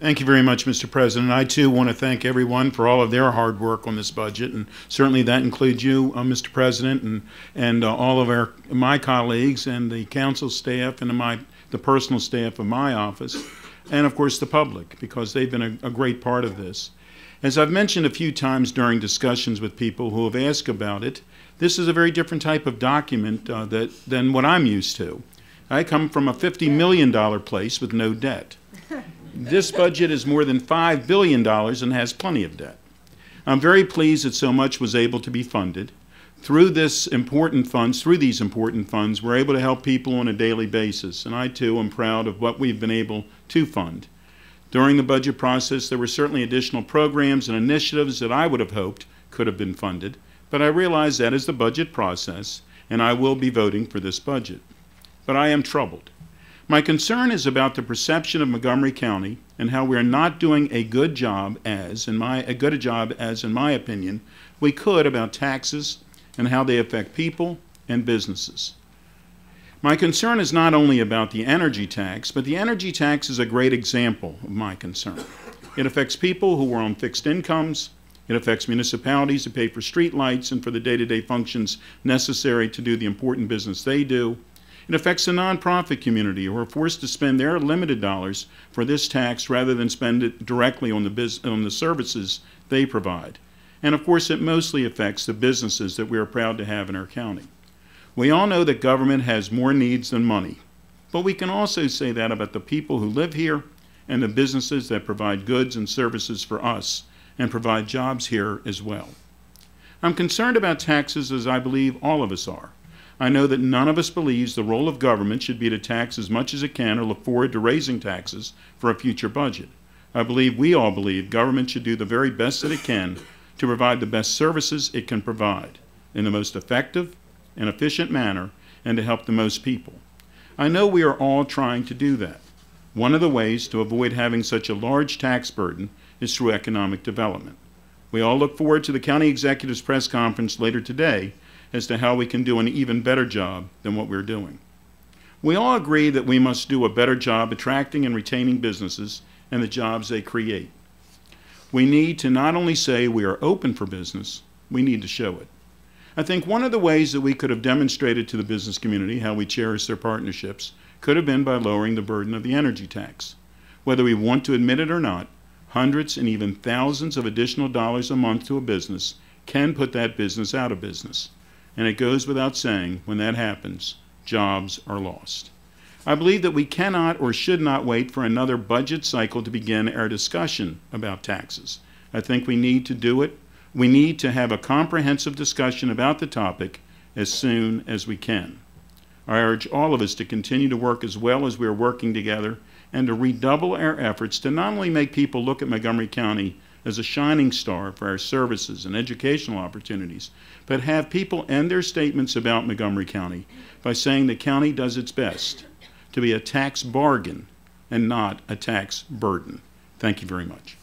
Thank you very much, Mr. President. I, too, want to thank everyone for all of their hard work on this budget, and certainly that includes you, Mr. President, and all of my colleagues and the council staff and the personal staff of my office, and, of course, the public, because they've been a great part of this. As I've mentioned a few times during discussions with people who have asked about it, this is a very different type of document than what I'm used to. I come from a $50 million place with no debt. This budget is more than $5 billion and has plenty of debt. I'm very pleased that so much was able to be funded. Through these important funds, we're able to help people on a daily basis, and I, too, am proud of what we've been able to fund. During the budget process, there were certainly additional programs and initiatives that I would have hoped could have been funded, but I realize that is the budget process, and I will be voting for this budget. But I am troubled. My concern is about the perception of Montgomery County and how we are not doing a good job as, in my opinion, we could about taxes and how they affect people and businesses. My concern is not only about the energy tax, but the energy tax is a great example of my concern. It affects people who are on fixed incomes. It affects municipalities who pay for street lights and for the day-to-day functions necessary to do the important business they do. It affects the nonprofit community who are forced to spend their limited dollars for this tax rather than spend it directly on the services they provide. And of course, it mostly affects the businesses that we are proud to have in our county. We all know that government has more needs than money, but we can also say that about the people who live here and the businesses that provide goods and services for us and provide jobs here as well. I'm concerned about taxes, as I believe all of us are. I know that none of us believes the role of government should be to tax as much as it can or look forward to raising taxes for a future budget. We all believe government should do the very best that it can to provide the best services it can provide in the most effective and efficient manner and to help the most people. I know we are all trying to do that. One of the ways to avoid having such a large tax burden is through economic development. We all look forward to the county executive's press conference later today as to how we can do an even better job than what we're doing. We all agree that we must do a better job attracting and retaining businesses and the jobs they create. We need to not only say we are open for business, we need to show it. I think one of the ways that we could have demonstrated to the business community how we cherish their partnerships could have been by lowering the burden of the energy tax. Whether we want to admit it or not, hundreds and even thousands of additional dollars a month to a business can put that business out of business. And it goes without saying, when that happens, jobs are lost. I believe that we cannot or should not wait for another budget cycle to begin our discussion about taxes. I think we need to do it. We need to have a comprehensive discussion about the topic as soon as we can. I urge all of us to continue to work as well as we are working together and to redouble our efforts to not only make people look at Montgomery County as a shining star for our services and educational opportunities, but have people end their statements about Montgomery County by saying the county does its best to be a tax bargain and not a tax burden. Thank you very much.